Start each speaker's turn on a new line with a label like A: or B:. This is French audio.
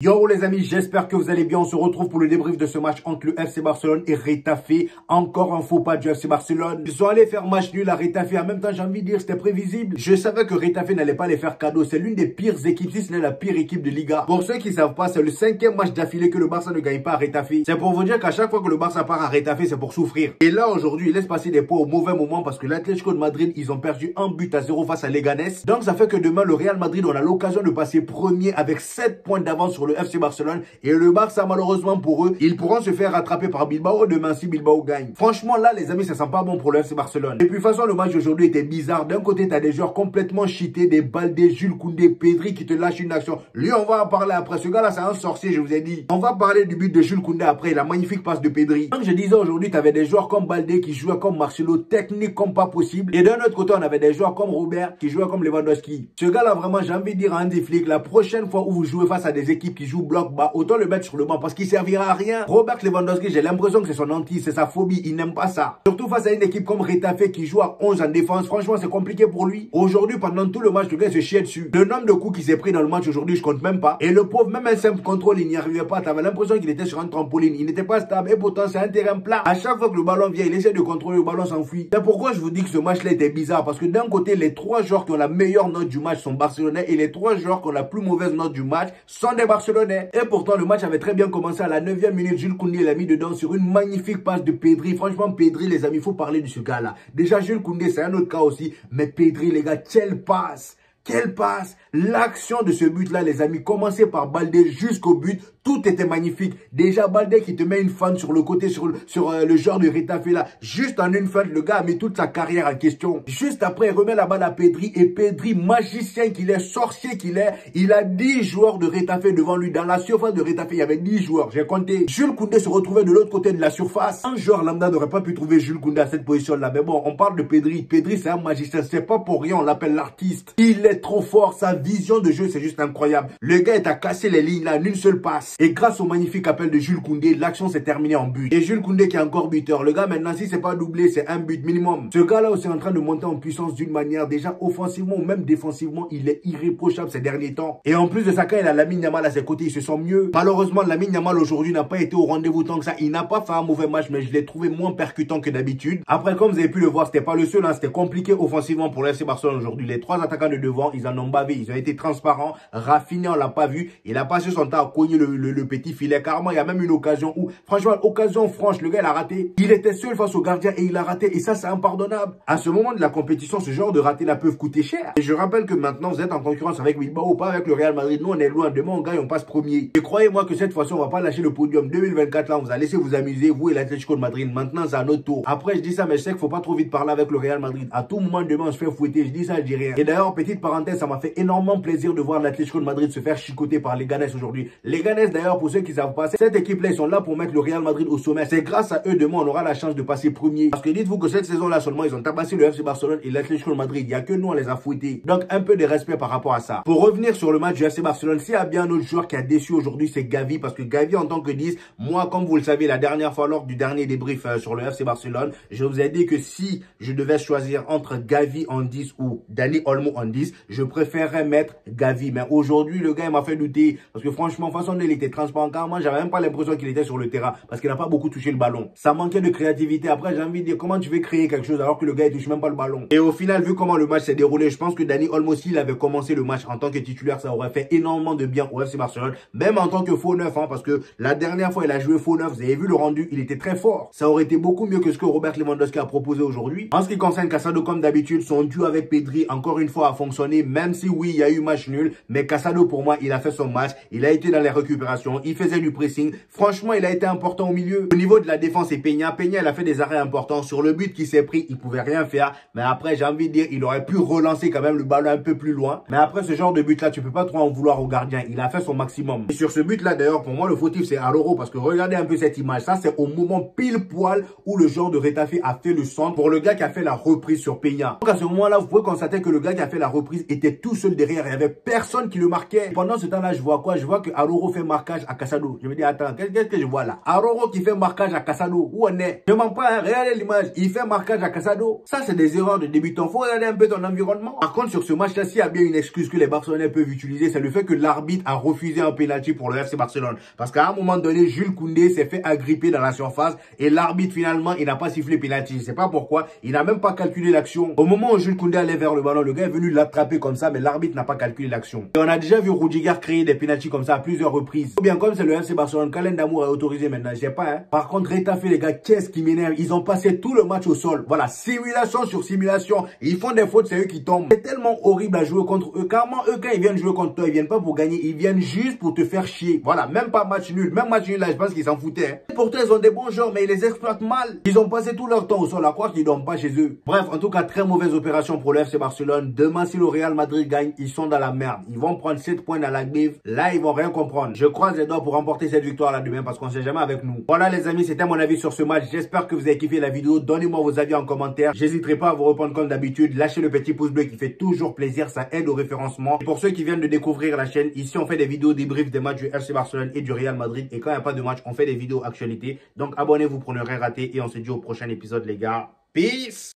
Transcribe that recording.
A: Yo les amis, j'espère que vous allez bien. On se retrouve pour le débrief de ce match entre le FC Barcelone et Retafe. Encore un faux pas du FC Barcelone. Ils sont allés faire match nul à Retafe. En même temps, j'ai envie de dire, c'était prévisible. Je savais que Retafe n'allait pas les faire cadeau. C'est l'une des pires équipes, si ce n'est la pire équipe de Liga. Pour ceux qui ne savent pas, c'est le 5e match d'affilée que le Barça ne gagne pas à Retafe. C'est pour vous dire qu'à chaque fois que le Barça part à Retafe, c'est pour souffrir. Et là, aujourd'hui, il laisse passer des points au mauvais moment parce que l'Atlético de Madrid, ils ont perdu 1-0 face à Leganés. Donc, ça fait que demain, le Real Madrid, on a l'occasion de passer premier avec 7 points d'avance sur le FC Barcelone. Et le Barça, malheureusement pour eux, ils pourront se faire rattraper par Bilbao demain si Bilbao gagne. Franchement, là, les amis, ça sent pas bon pour le FC Barcelone. Et puis, de toute façon, le match d'aujourd'hui était bizarre. D'un côté, t'as des joueurs complètement cheatés, des Baldé, Jules Koundé, Pedri qui te lâchent une action. Lui, on va en parler après. Ce gars-là, c'est un sorcier, je vous ai dit. On va parler du but de Jules Koundé après, la magnifique passe de Pedri. Comme je disais aujourd'hui, t'avais des joueurs comme Baldé qui jouaient comme Marcelo, technique comme pas possible. Et d'un autre côté, on avait des joueurs comme Robert qui jouaient comme Lewandowski. Ce gars-là, vraiment, j'ai envie de dire à Hansi Flick, la prochaine fois où vous jouez face à des équipes qui jouent bloc bas, autant le mettre sur le banc parce qu'il servira à rien. Robert Lewandowski, j'ai l'impression que c'est son anti, c'est sa phobie, il n'aime pas ça. Surtout face à une équipe comme Retafe qui joue à 11 en défense, franchement c'est compliqué pour lui. Aujourd'hui, pendant tout le match, le gars se chiait dessus. Le nombre de coups qu'il s'est pris dans le match aujourd'hui, je compte même pas. Et le pauvre, même un simple contrôle, il n'y arrivait pas. T'avais l'impression qu'il était sur un trampoline, il n'était pas stable et pourtant c'est un terrain plat. À chaque fois que le ballon vient, il essaie de contrôler, le ballon s'enfuit. C'est pourquoi je vous dis que ce match-là était bizarre parce que d'un côté, les 3 joueurs qui ont la meilleure note du match sont barcelonais et les 3 joueurs qui ont la plus mauvaise note du match sont des barcelonais. Et pourtant, le match avait très bien commencé. À la 9e minute, Jules Koundé l'a mis dedans sur une magnifique passe de Pedri. Franchement, Pedri, les amis, il faut parler de ce gars-là. Déjà, Jules Koundé, c'est un autre cas aussi. Mais Pedri, les gars, quelle passe! Quelle passe! L'action de ce but-là, les amis, commencer par Baldé jusqu'au but, tout était magnifique. Déjà, Baldé qui te met une feinte sur le côté, sur le genre de Retafe là. Juste en une feinte, le gars a mis toute sa carrière en question. Juste après, il remet la balle à Pedri. Et Pedri, magicien qu'il est, sorcier qu'il est, il a 10 joueurs de Retafe devant lui. Dans la surface de Retafe, il y avait 10 joueurs. J'ai compté. Jules Koundé se retrouvait de l'autre côté de la surface. Un joueur lambda n'aurait pas pu trouver Jules Koundé à cette position-là. Mais bon, on parle de Pedri. Pedri, c'est un magicien. C'est pas pour rien, on l'appelle l'artiste. Il est trop fort. Sa vision de jeu, c'est juste incroyable. Le gars est à casser les lignes là, en une seule passe. Et grâce au magnifique appel de Jules Koundé, l'action s'est terminée en but. Et Jules Koundé qui est encore buteur. Le gars maintenant, si c'est pas doublé, c'est un but minimum. Ce gars là aussi est en train de monter en puissance d'une manière déjà offensivement ou même défensivement, il est irréprochable ces derniers temps. Et en plus de ça, quand il a Lamine Yamal à ses côtés, il se sent mieux. Malheureusement, Lamine Yamal aujourd'hui n'a pas été au rendez-vous tant que ça. Il n'a pas fait un mauvais match, mais je l'ai trouvé moins percutant que d'habitude. Après, comme vous avez pu le voir, c'était pas le seul, hein. C'était compliqué offensivement pour le FC Barcelone aujourd'hui. Les 3 attaquants de devant, ils en ont bavé. Ils ont été transparents. Rafinha, on l'a pas vu. Il a passé son temps à cogner le petit filet. Carrément, il y a même une occasion où, franchement, occasion franche, le gars, il a raté. Il était seul face au gardien et il a raté. Et ça, c'est impardonnable. À ce moment de la compétition, ce genre de ratés là peuvent coûter cher. Et je rappelle que maintenant, vous êtes en concurrence avec Bilbao, pas avec le Real Madrid. Nous, on est loin. Demain, on gagne, on passe premier. Et croyez-moi que cette fois-ci, on va pas lâcher le podium. 2024, là, on vous a laissé vous amuser, vous et l'Atlético de Madrid. Maintenant, c'est à notre tour. Après, je dis ça, mais je sais qu'il faut pas trop vite parler avec le Real Madrid. À tout moment, demain, on se fait fouetter. Je dis ça, je dis rien. Et d'ailleurs, petite parenthèse, ça m'a fait énormément plaisir de voir l'Atlético de Madrid se faire chicoter par Leganés aujourd'hui. Leganés, d'ailleurs, pour ceux qui savent pas, cette équipe-là, ils sont là pour mettre le Real Madrid au sommet. C'est grâce à eux, demain, on aura la chance de passer premier. Parce que dites-vous que cette saison-là seulement, ils ont tabassé le FC Barcelone et l'Atlético de Madrid. Il n'y a que nous, on les a fouettés. Donc, un peu de respect par rapport à ça. Pour revenir sur le match du FC Barcelone, s'il y a bien un autre joueur qui a déçu aujourd'hui, c'est Gavi. Parce que Gavi, en tant que 10, moi, comme vous le savez, la dernière fois, lors du dernier débrief sur le FC Barcelone, je vous ai dit que si je devais choisir entre Gavi en 10 ou Dani Olmo en 10, je préférerais mettre Gavi. Mais aujourd'hui, le gars, il m'a fait douter. Parce que franchement, façon il était transparent. Carrément, j'avais même pas l'impression qu'il était sur le terrain. Parce qu'il n'a pas beaucoup touché le ballon. Ça manquait de créativité. Après, j'ai envie de dire, comment tu veux créer quelque chose alors que le gars, il touche même pas le ballon. Et au final, vu comment le match s'est déroulé, je pense que Dani Olmo, s'il avait commencé le match en tant que titulaire, ça aurait fait énormément de bien au FC Barcelone. Même en tant que faux neuf, hein, parce que la dernière fois, il a joué faux neuf. Vous avez vu le rendu, il était très fort. Ça aurait été beaucoup mieux que ce que Robert Lewandowski a proposé aujourd'hui. En ce qui concerne Casado, comme d'habitude, son duo avec Pedri, encore une fois, a fonctionné. Même si oui, il y a eu match nul. Mais Casado, pour moi, il a fait son match. Il a été dans les récupérations. Il faisait du pressing. Franchement, il a été important au milieu. Au niveau de la défense, et Peña, il a fait des arrêts importants. Sur le but qu'il s'est pris, il pouvait rien faire. Mais après, j'ai envie de dire, il aurait pu relancer quand même le ballon un peu plus loin. Mais après, ce genre de but-là, tu peux pas trop en vouloir au gardien. Il a fait son maximum. Et sur ce but-là, d'ailleurs, pour moi, le fautif, c'est Araujo. Parce que regardez un peu cette image. Ça, c'est au moment pile poil où le joueur de Retafe a fait le centre pour le gars qui a fait la reprise sur Peña. Donc à ce moment-là, vous pouvez constater que le gars qui a fait la reprise était tout seul derrière. Il y avait personne qui le marquait. Pendant ce temps-là, je vois quoi? Je vois que Araujo fait marquer marquage à Casado. Je me dis, attends, qu'est-ce que je vois là? Aroro qui fait marquage à Casado. Où on est? Je mens pas, hein, regardez l'image. Il fait marquage à Casado. Ça, c'est des erreurs de débutant. Faut regarder un peu ton environnement. Par contre, sur ce match-là, s'il y a bien une excuse que les Barcelonais peuvent utiliser, c'est le fait que l'arbitre a refusé un penalty pour le FC Barcelone. Parce qu'à un moment donné, Jules Koundé s'est fait agripper dans la surface et l'arbitre, finalement, il n'a pas sifflé penalty. Je sais pas pourquoi. Il n'a même pas calculé l'action. Au moment où Jules Koundé allait vers le ballon, le gars est venu l'attraper comme ça, mais l'arbitre n'a pas calculé l'action. Et on a déjà vu Rudiger créer des penalties comme ça à plusieurs reprises. Ou bien comme c'est le FC Barcelone, Kalen Damour est autorisé maintenant, je sais pas, hein. Par contre, Retafe, les gars, qu'est-ce qui m'énerve? Ils ont passé tout le match au sol. Voilà, simulation sur simulation. Et ils font des fautes, c'est eux qui tombent. C'est tellement horrible à jouer contre eux. Carrément, eux, quand ils viennent jouer contre toi, ils viennent pas pour gagner, ils viennent juste pour te faire chier. Voilà, même pas match nul. Même match nul, là, je pense qu'ils s'en foutaient, hein. Pourtant, ils ont des bons joueurs, mais ils les exploitent mal. Ils ont passé tout leur temps au sol, à croire qu'ils dorment pas chez eux. Bref, en tout cas, très mauvaise opération pour le FC Barcelone. Demain, si le Real Madrid gagne, ils sont dans la merde. Ils vont prendre 7 points dans la griffe. Là, ils vont rien comprendre. Je croise les doigts pour remporter cette victoire là demain parce qu'on sait jamais avec nous. Voilà les amis, c'était mon avis sur ce match. J'espère que vous avez kiffé la vidéo. Donnez-moi vos avis en commentaire. J'hésiterai pas à vous répondre comme d'habitude. Lâchez le petit pouce bleu qui fait toujours plaisir. Ça aide au référencement. Et pour ceux qui viennent de découvrir la chaîne, ici on fait des vidéos débriefs des matchs du FC Barcelone et du Real Madrid. Et quand il n'y a pas de match, on fait des vidéos actualités. Donc abonnez-vous pour ne rien rater. Et on se dit au prochain épisode les gars. Peace!